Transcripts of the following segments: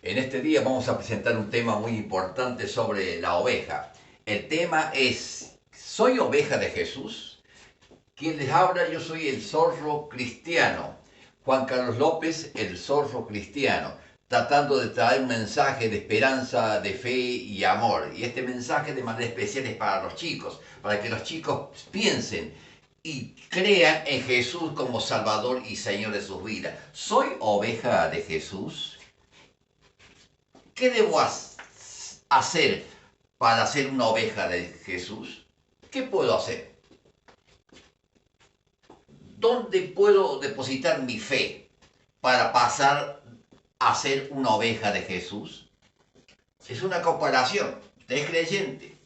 En este día vamos a presentar un tema muy importante sobre la oveja. El tema es, ¿soy oveja de Jesús? Quien les habla, yo soy el zorro cristiano. Juan Carlos López, el zorro cristiano, tratando de traer un mensaje de esperanza, de fe y amor. Y este mensaje de manera especial es para los chicos, para que los chicos piensen y crean en Jesús como Salvador y Señor de sus vidas. ¿Soy oveja de Jesús? ¿Qué debo hacer para ser una oveja de Jesús? ¿Qué puedo hacer? ¿Dónde puedo depositar mi fe para pasar a ser una oveja de Jesús? Es una comparación. Usted es creyente.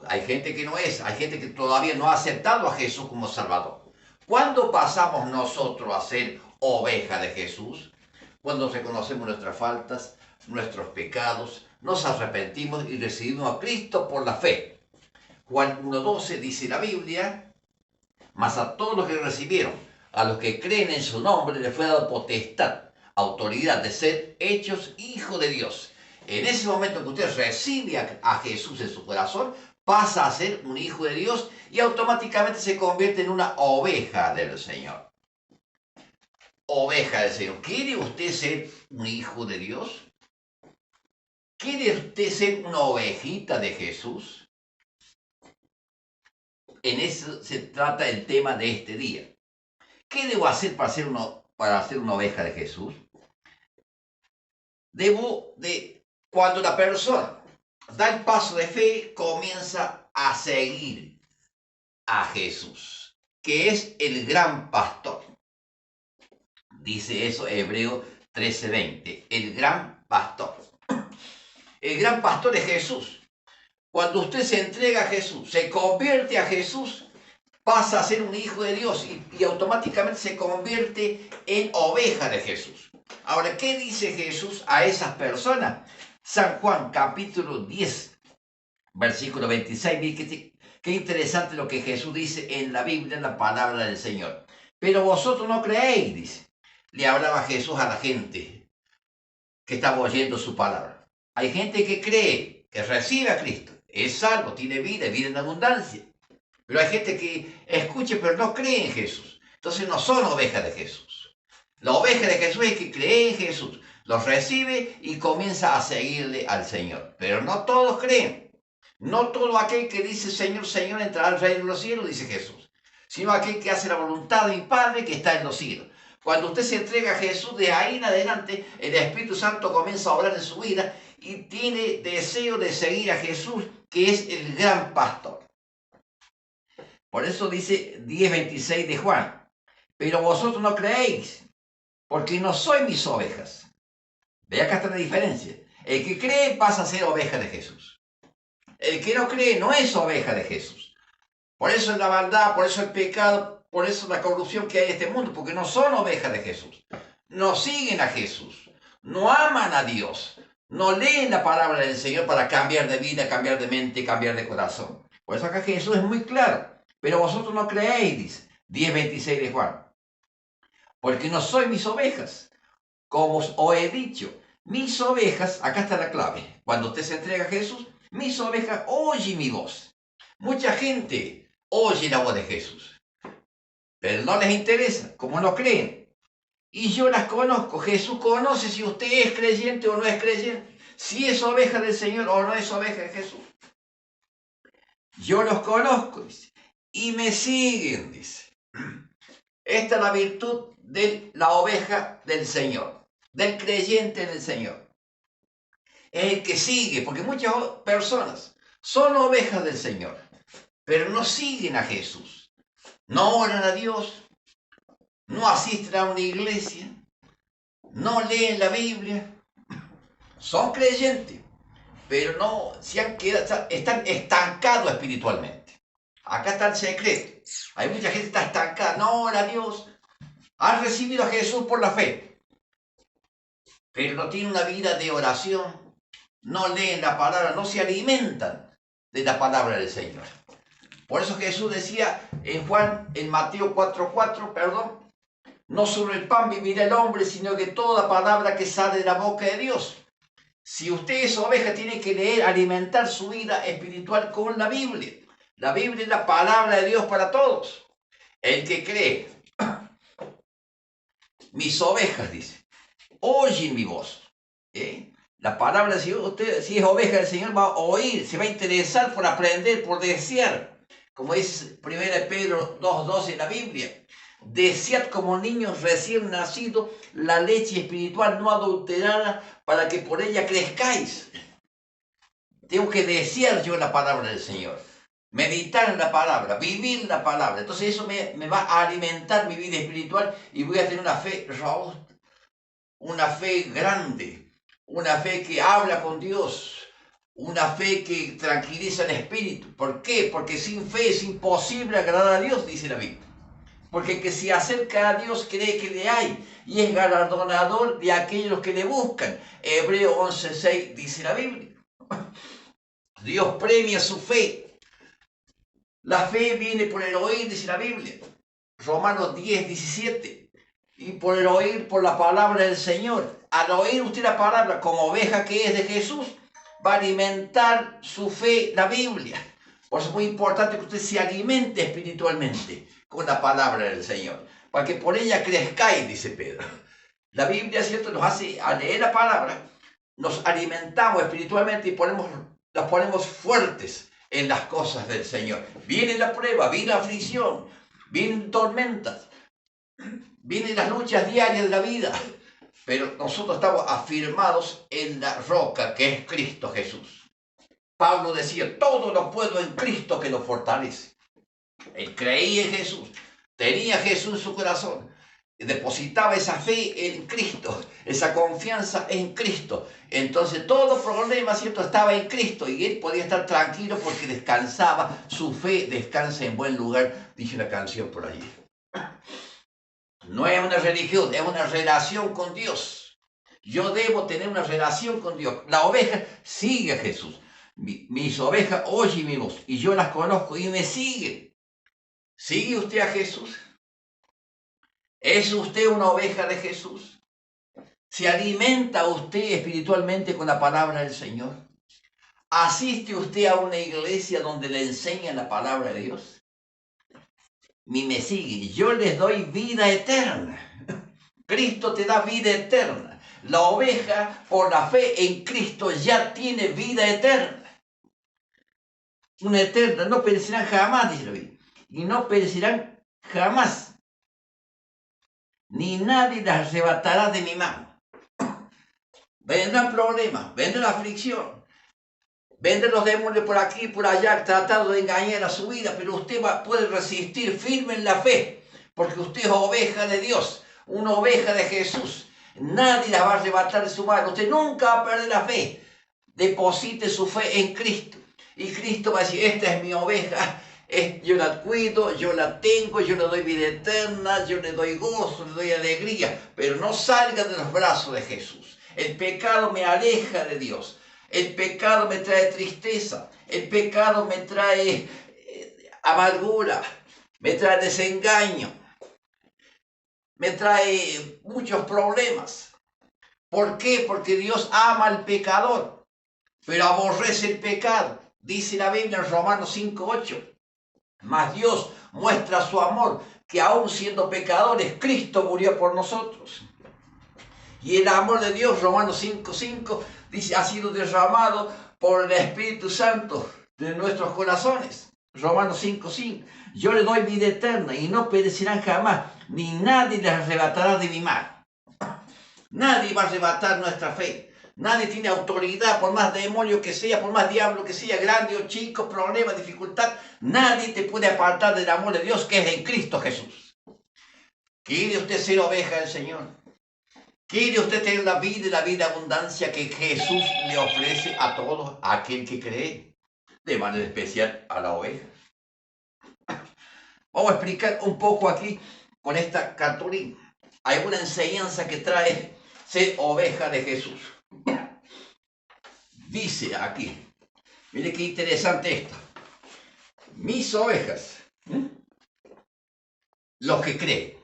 Hay gente que no es. Hay gente que todavía no ha aceptado a Jesús como Salvador. ¿Cuándo pasamos nosotros a ser oveja de Jesús? Cuando reconocemos nuestras faltas, nuestros pecados, nos arrepentimos y recibimos a Cristo por la fe. Juan 1.12 dice la Biblia, mas a todos los que recibieron, a los que creen en su nombre, les fue dado potestad, autoridad de ser hechos hijos de Dios. En ese momento que usted recibe a Jesús en su corazón, pasa a ser un hijo de Dios y automáticamente se convierte en una oveja del Señor. Oveja del Señor. ¿Quiere usted ser un hijo de Dios? ¿Quiere usted ser una ovejita de Jesús? En eso se trata el tema de este día. ¿Qué debo hacer para ser una oveja de Jesús? Cuando la persona da el paso de fe, comienza a seguir a Jesús, que es el gran pastor. Dice eso Hebreo 13:20, el gran pastor. El gran pastor es Jesús. Cuando usted se entrega a Jesús, se convierte a Jesús, pasa a ser un hijo de Dios y automáticamente se convierte en oveja de Jesús. Ahora, ¿qué dice Jesús a esas personas? San Juan capítulo 10, versículo 26. Qué interesante lo que Jesús dice en la Biblia, en la palabra del Señor. Pero vosotros no creéis, dice. Le hablaba Jesús a la gente que estaba oyendo su palabra. Hay gente que cree, que recibe a Cristo, es salvo, tiene vida, vida en abundancia. Pero hay gente que escucha pero no cree en Jesús. Entonces no son ovejas de Jesús. La oveja de Jesús es que cree en Jesús, los recibe y comienza a seguirle al Señor. Pero no todos creen. No todo aquel que dice Señor, Señor entrará al reino de los cielos, dice Jesús. Sino aquel que hace la voluntad de mi Padre que está en los cielos. Cuando usted se entrega a Jesús, de ahí en adelante, el Espíritu Santo comienza a obrar en su vida y tiene deseo de seguir a Jesús, que es el gran pastor. Por eso dice 10:26 de Juan, pero vosotros no creéis, porque no sois mis ovejas. Ve acá está la diferencia. El que cree pasa a ser oveja de Jesús. El que no cree no es oveja de Jesús. Por eso es la maldad, por eso el pecado, por eso la corrupción que hay en este mundo, porque no son ovejas de Jesús. No siguen a Jesús, no aman a Dios, no leen la palabra del Señor para cambiar de vida, cambiar de mente, cambiar de corazón. Por eso acá Jesús es muy claro. Pero vosotros no creéis, dice 10:26 de Juan, porque no sois mis ovejas, como os he dicho. Mis ovejas, acá está la clave, cuando usted se entrega a Jesús, mis ovejas oyen mi voz. Mucha gente oye la voz de Jesús, pero no les interesa, como no creen. Y yo las conozco, Jesús conoce si usted es creyente o no es creyente, si es oveja del Señor o no es oveja de Jesús. Yo los conozco, dice, y me siguen, dice. Esta es la virtud de la oveja del Señor, del creyente del Señor. Es el que sigue, porque muchas personas son ovejas del Señor, pero no siguen a Jesús. No oran a Dios, no asisten a una iglesia, no leen la Biblia. Son creyentes, pero no se han quedado, están estancados espiritualmente. Acá está el secreto. Hay mucha gente que está estancada, no ora a Dios, ha recibido a Jesús por la fe, pero no tiene una vida de oración, no leen la palabra, no se alimentan de la palabra del Señor. Por eso Jesús decía en Mateo 4:4, no sobre el pan vivirá el hombre, sino que toda palabra que sale de la boca de Dios. Si usted es oveja, tiene que leer, alimentar su vida espiritual con la Biblia. La Biblia es la palabra de Dios para todos. El que cree, mis ovejas, dice, oyen mi voz. La palabra del Señor, usted, si es oveja del Señor, va a oír, se va a interesar por aprender, por desear. Como dice 1 Pedro 2:12 en la Biblia. Desead como niños recién nacidos la leche espiritual no adulterada para que por ella crezcáis. Tengo que desear yo la palabra del Señor, meditar en la palabra, vivir la palabra. Entonces eso me va a alimentar mi vida espiritual y voy a tener una fe robusta, una fe grande, una fe que habla con Dios, una fe que tranquiliza el espíritu. ¿Por qué? Porque sin fe es imposible agradar a Dios, dice la Biblia. Porque el que se acerca a Dios cree que le hay y es galardonador de aquellos que le buscan. Hebreos 11:6 dice la Biblia. Dios premia su fe. La fe viene por el oír, dice la Biblia. Romanos 10:17. Y por el oír, por la palabra del Señor. Al oír usted la palabra, como oveja que es de Jesús, va a alimentar su fe, la Biblia. Por eso es muy importante que usted se alimente espiritualmente con la palabra del Señor, para que por ella crezcáis, dice Pedro. La Biblia, ¿cierto?, nos hace, a leer la palabra, nos alimentamos espiritualmente y nos ponemos fuertes en las cosas del Señor. Viene la prueba, viene la aflicción, vienen tormentas, vienen las luchas diarias de la vida, pero nosotros estamos afirmados en la roca que es Cristo Jesús. Pablo decía, todo lo puedo en Cristo que lo fortalece. Él creía en Jesús, tenía Jesús en su corazón, depositaba esa fe en Cristo, esa confianza en Cristo. Entonces todo problema, ¿cierto?, estaba en Cristo y él podía estar tranquilo porque descansaba, su fe descansa en buen lugar, dice una canción por allí. No es una religión, es una relación con Dios. Yo debo tener una relación con Dios. La oveja sigue a Jesús. Mis ovejas oyen mi voz y yo las conozco y me siguen. ¿Sigue usted a Jesús? ¿Es usted una oveja de Jesús? ¿Se alimenta usted espiritualmente con la palabra del Señor? ¿Asiste usted a una iglesia donde le enseñan la palabra de Dios? Me sigue. Yo les doy vida eterna. Cristo te da vida eterna. La oveja, por la fe en Cristo, ya tiene vida eterna. Una eterna, no perecerán jamás, dice la Biblia. Y no perecerán jamás. Ni nadie las arrebatará de mi mano. Vendrán problemas, vendrá la aflicción, vendrán los demonios por aquí y por allá tratando de engañar a su vida, pero usted puede resistir firme en la fe, porque usted es oveja de Dios, una oveja de Jesús. Nadie la va a arrebatar de su mano. Usted nunca va a perder la fe. Deposite su fe en Cristo. Y Cristo va a decir, esta es mi oveja, yo la cuido, yo la tengo, yo le doy vida eterna, yo le doy gozo, le doy alegría, pero no salga de los brazos de Jesús. El pecado me aleja de Dios, el pecado me trae tristeza, el pecado me trae amargura, me trae desengaño, me trae muchos problemas. ¿Por qué? Porque Dios ama al pecador, pero aborrece el pecado. Dice la Biblia en Romanos 5:8. Mas Dios muestra su amor, que aún siendo pecadores, Cristo murió por nosotros. Y el amor de Dios, Romanos 5:5, dice, ha sido derramado por el Espíritu Santo de nuestros corazones. Romanos 5:5. Yo le doy vida eterna y no perecerán jamás, ni nadie les arrebatará de mi mano. Nadie va a arrebatar nuestra fe. Nadie tiene autoridad, por más demonio que sea, por más diablo que sea, grande o chico, problema, dificultad. Nadie te puede apartar del amor de Dios que es en Cristo Jesús. ¿Quiere usted ser oveja del Señor? ¿Quiere usted tener la vida y la vida abundancia que Jesús le ofrece a todos, a aquel que cree? De manera especial a la oveja. Vamos a explicar un poco aquí con esta cartulina. Hay una enseñanza que trae ser oveja de Jesús. Dice aquí, mire qué interesante esto. Mis ovejas, los que creen.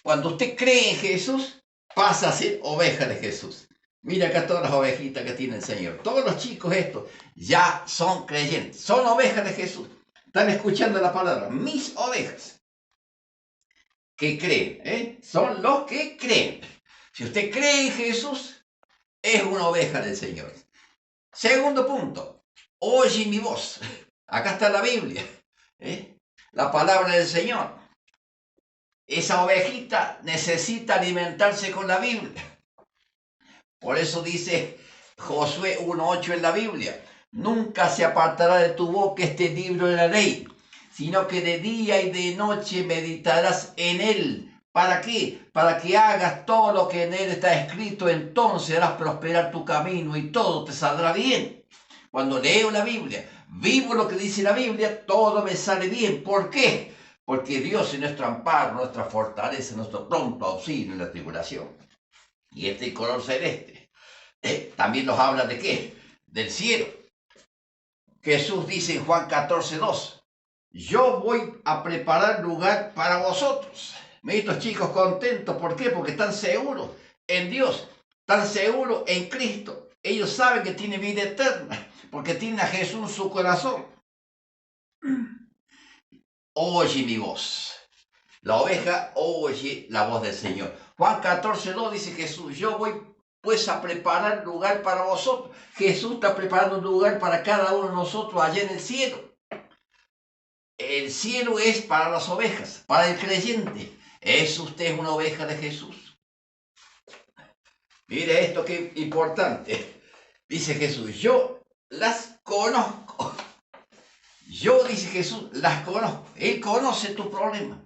Cuando usted cree en Jesús, pasa a ser oveja de Jesús. Mira acá todas las ovejitas que tiene el Señor. Todos los chicos estos ya son creyentes. Son ovejas de Jesús. Están escuchando la palabra. Mis ovejas. Que creen. Son los que creen. Si usted cree en Jesús, es una oveja del Señor. Segundo punto. Oye mi voz. Acá está la Biblia. La palabra del Señor. Esa ovejita necesita alimentarse con la Biblia. Por eso dice Josué 1:8 en la Biblia: nunca se apartará de tu boca este libro de la ley, sino que de día y de noche meditarás en él. ¿Para qué? Para que hagas todo lo que en él está escrito, entonces harás prosperar tu camino y todo te saldrá bien. Cuando leo la Biblia, vivo lo que dice la Biblia, todo me sale bien. ¿Por qué? Porque Dios es nuestro amparo, nuestra fortaleza, nuestro pronto auxilio en la tribulación. Y este color celeste también nos habla de qué? Del cielo. Jesús dice en Juan 14:2: yo voy a preparar lugar para vosotros. Estos chicos contentos, ¿por qué? Porque están seguros en Dios, están seguros en Cristo. Ellos saben que tienen vida eterna, porque tienen a Jesús en su corazón. Oye mi voz. La oveja oye la voz del Señor. Juan 14:2 dice Jesús: yo voy pues a preparar lugar para vosotros. Jesús está preparando un lugar para cada uno de nosotros allá en el cielo. El cielo es para las ovejas, para el creyente. ¿Es usted una oveja de Jesús? Mire esto que importante. Dice Jesús: yo las conozco. Yo, dice Jesús, las conozco. Él conoce tu problema.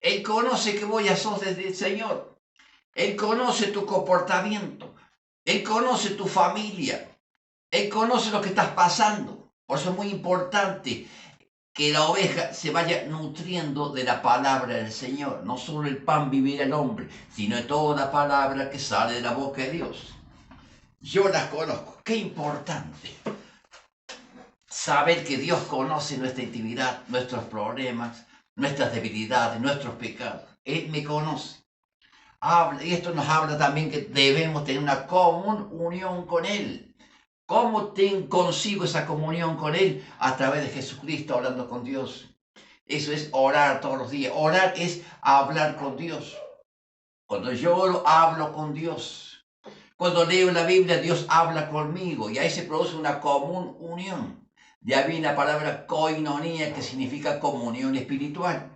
Él conoce que vos ya sos desde el Señor. Él conoce tu comportamiento. Él conoce tu familia. Él conoce lo que estás pasando. Por eso es muy importante que la oveja se vaya nutriendo de la palabra del Señor. No solo el pan vivirá el hombre, sino de toda palabra que sale de la boca de Dios. Yo las conozco. Qué importante saber que Dios conoce nuestra intimidad, nuestros problemas, nuestras debilidades, nuestros pecados. Él me conoce. Y esto nos habla también que debemos tener una comunión con Él. ¿Cómo consigo esa comunión con Él? A través de Jesucristo, hablando con Dios. Eso es orar todos los días. Orar es hablar con Dios. Cuando yo oro, hablo con Dios. Cuando leo la Biblia, Dios habla conmigo. Y ahí se produce una común unión. De ahí viene la palabra koinonía, que significa comunión espiritual.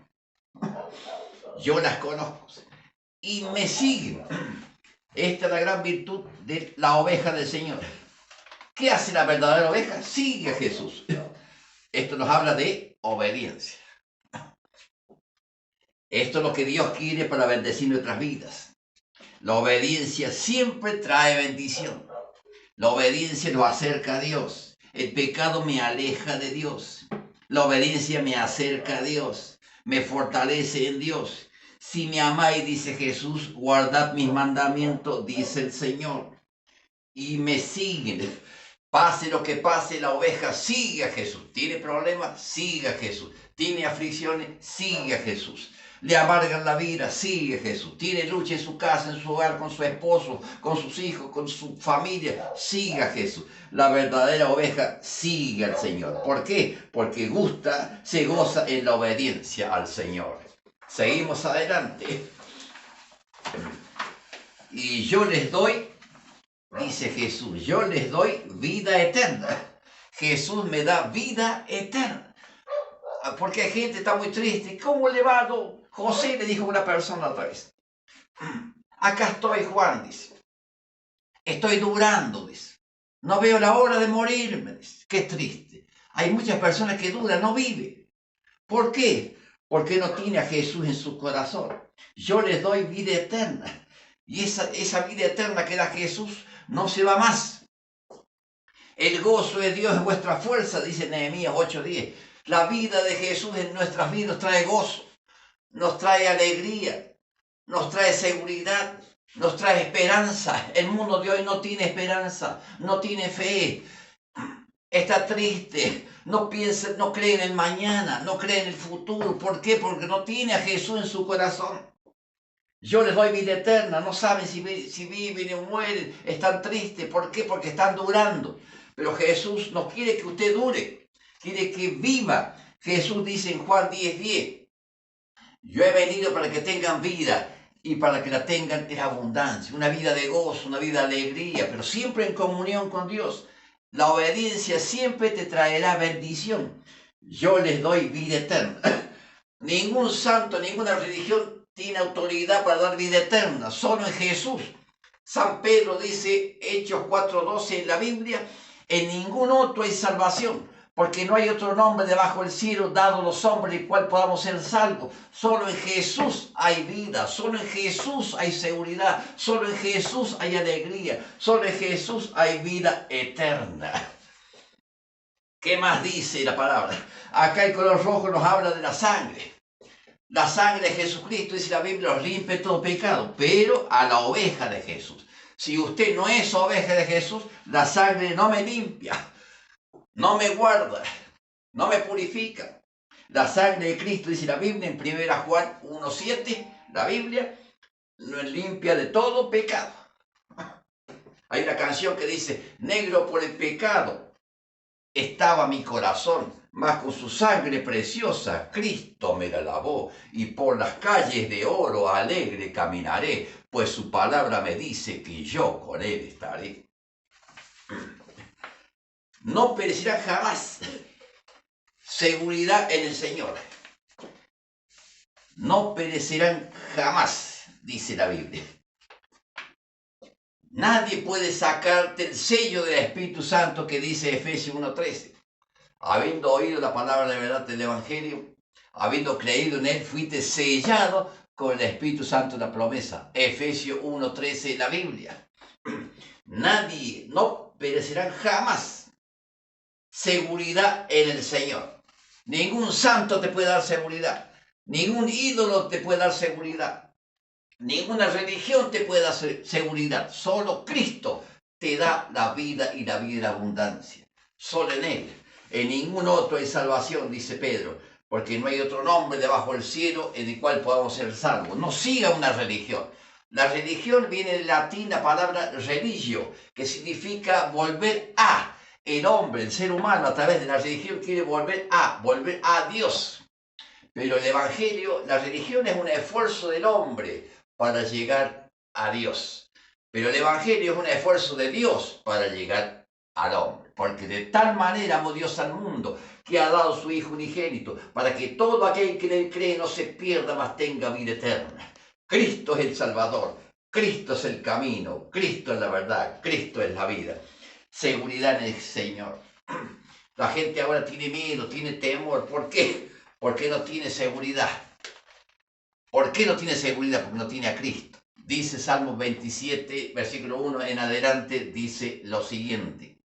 Yo las conozco y me siguen. Esta es la gran virtud de la oveja del Señor. ¿Qué hace la verdadera oveja? Sigue a Jesús. Esto nos habla de obediencia. Esto es lo que Dios quiere para bendecir nuestras vidas. La obediencia siempre trae bendición. La obediencia nos acerca a Dios. El pecado me aleja de Dios. La obediencia me acerca a Dios. Me fortalece en Dios. Si me amáis, dice Jesús, guardad mis mandamientos, dice el Señor. Y me siguen. Pase lo que pase, la oveja sigue a Jesús. ¿Tiene problemas? Sigue a Jesús. ¿Tiene aflicciones? Sigue a Jesús. Le amargan la vida, sigue a Jesús. Tiene lucha en su casa, en su hogar, con su esposo, con sus hijos, con su familia, sigue a Jesús. La verdadera oveja sigue al Señor. ¿Por qué? Porque se goza en la obediencia al Señor. Seguimos adelante. Y yo les doy, dice Jesús, yo les doy vida eterna. Jesús me da vida eterna. Porque hay gente que está muy triste. ¿Cómo le va? José le dijo a una persona otra vez: acá estoy, Juan, dice. Estoy durando, dice. No veo la hora de morirme, dice. Qué triste. Hay muchas personas que dudan, no viven. ¿Por qué? Porque no tiene a Jesús en su corazón. Yo les doy vida eterna. Y esa vida eterna que da Jesús no se va más. El gozo de Dios es vuestra fuerza, dice Nehemías 8:10. La vida de Jesús en nuestras vidas nos trae gozo, nos trae alegría, nos trae seguridad, nos trae esperanza. El mundo de hoy no tiene esperanza, no tiene fe, está triste, no piensa, no cree en el mañana, no cree en el futuro. ¿Por qué? Porque no tiene a Jesús en su corazón. Yo les doy vida eterna. No saben si viven o mueren. Están tristes. ¿Por qué? Porque están durando. Pero Jesús no quiere que usted dure. Quiere que viva. Jesús dice en Juan 10:10. Yo he venido para que tengan vida y para que la tengan en abundancia. Una vida de gozo, una vida de alegría, pero siempre en comunión con Dios. La obediencia siempre te traerá bendición. Yo les doy vida eterna. Ningún santo, ninguna religión tiene autoridad para dar vida eterna, solo en Jesús. San Pedro dice, Hechos 4:12 en la Biblia, en ningún otro hay salvación, porque no hay otro nombre debajo del cielo dado a los hombres en el cual podamos ser salvos. Solo en Jesús hay vida, solo en Jesús hay seguridad, solo en Jesús hay alegría, solo en Jesús hay vida eterna. ¿Qué más dice la palabra? Acá el color rojo nos habla de la sangre. La sangre de Jesucristo, dice la Biblia, nos limpia de todo pecado, pero a la oveja de Jesús. Si usted no es oveja de Jesús, la sangre no me limpia, no me guarda, no me purifica. La sangre de Cristo, dice la Biblia en 1 Juan 1:7, la Biblia nos limpia de todo pecado. Hay una canción que dice, negro por el pecado estaba mi corazón, mas con su sangre preciosa Cristo me la lavó, y por las calles de oro alegre caminaré, pues su palabra me dice que yo con él estaré. No perecerán jamás. Seguridad en el Señor. No perecerán jamás, dice la Biblia. Nadie puede sacarte el sello del Espíritu Santo que dice Efesios 1:13. Habiendo oído la palabra de verdad del Evangelio, habiendo creído en él, fuiste sellado con el Espíritu Santo de la promesa. Efesios 1:13 en la Biblia. Nadie, no perecerán jamás. Seguridad en el Señor. Ningún santo te puede dar seguridad. Ningún ídolo te puede dar seguridad. Ninguna religión te puede dar seguridad. Solo Cristo te da la vida y la vida en abundancia. Solo en Él. En ningún otro hay salvación, dice Pedro, porque no hay otro nombre debajo del cielo en el cual podamos ser salvos. No siga una religión. La religión viene del latín la palabra religio, que significa volver a. El hombre, el ser humano, a través de la religión quiere volver a Dios. Pero el Evangelio, la religión es un esfuerzo del hombre para llegar a Dios. Pero el Evangelio es un esfuerzo de Dios para llegar al hombre. Porque de tal manera amó Dios al mundo, que ha dado su Hijo unigénito, para que todo aquel que en él cree no se pierda, mas tenga vida eterna. Cristo es el Salvador, Cristo es el camino, Cristo es la verdad, Cristo es la vida. Seguridad en el Señor. La gente ahora tiene miedo, tiene temor. ¿Por qué? Porque no tiene seguridad. ¿Por qué no tiene seguridad? Porque no tiene a Cristo. Dice Salmos 27, versículo 1 en adelante, dice lo siguiente.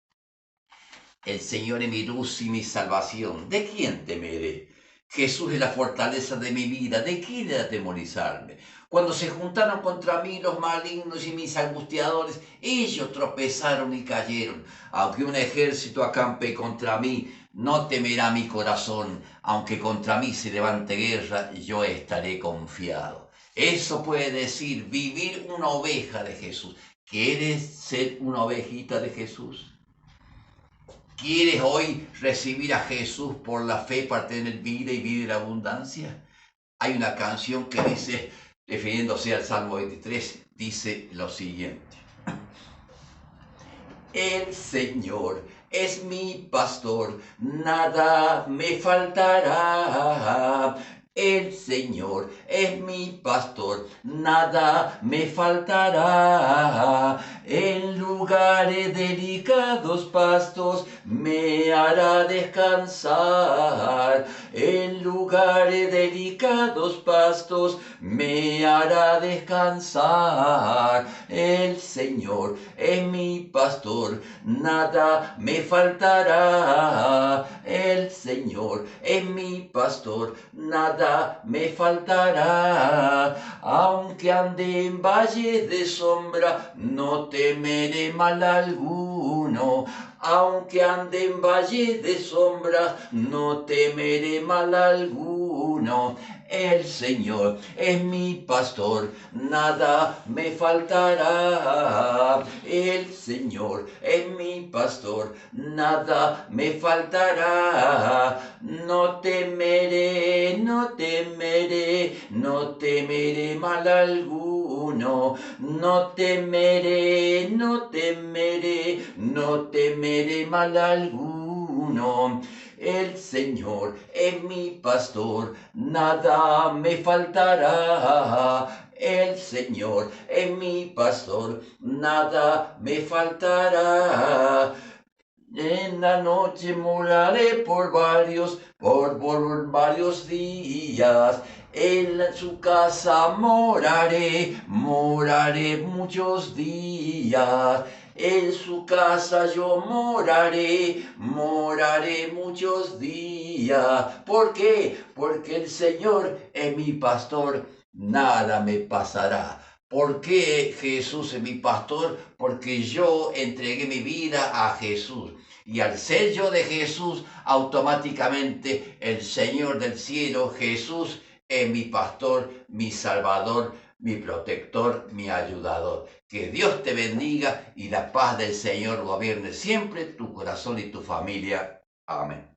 El Señor es mi luz y mi salvación. ¿De quién temeré? Jesús es la fortaleza de mi vida. ¿De quién he de atemorizarme? Cuando se juntaron contra mí los malignos y mis angustiadores, ellos tropezaron y cayeron. Aunque un ejército acampe contra mí, no temerá mi corazón. Aunque contra mí se levante guerra, yo estaré confiado. Eso puede decir vivir una oveja de Jesús. ¿Quieres ser una ovejita de Jesús? ¿Quieres hoy recibir a Jesús por la fe para tener vida y vida en abundancia? Hay una canción que dice, refiriéndose al Salmo 23, dice lo siguiente. El Señor es mi pastor, nada me faltará. El Señor es mi pastor, nada me faltará. En lugares delicados pastos me hará descansar. En lugares delicados pastos me hará descansar. El Señor es mi pastor, nada me faltará. El Señor es mi pastor, nada me faltará. Aunque ande en valles de sombra, no temeré mal alguno. Aunque ande en valles de sombra, no temeré mal alguno. alguno. El Señor es mi pastor, nada me faltará. El Señor es mi pastor, nada me faltará. No temeré, no temeré, no temeré mal alguno. No temeré, no temeré, no temeré mal alguno. El Señor es mi pastor, nada me faltará. El Señor es mi pastor, nada me faltará. En la noche moraré por varios días. En su casa moraré muchos días. En su casa yo moraré muchos días. ¿Por qué? Porque el Señor es mi pastor, nada me pasará. ¿Por qué Jesús es mi pastor? Porque yo entregué mi vida a Jesús. Y al ser yo de Jesús, automáticamente el Señor del cielo, Jesús, es mi pastor, mi salvador, mi protector, mi ayudador. Que Dios te bendiga y la paz del Señor gobierne siempre tu corazón y tu familia. Amén.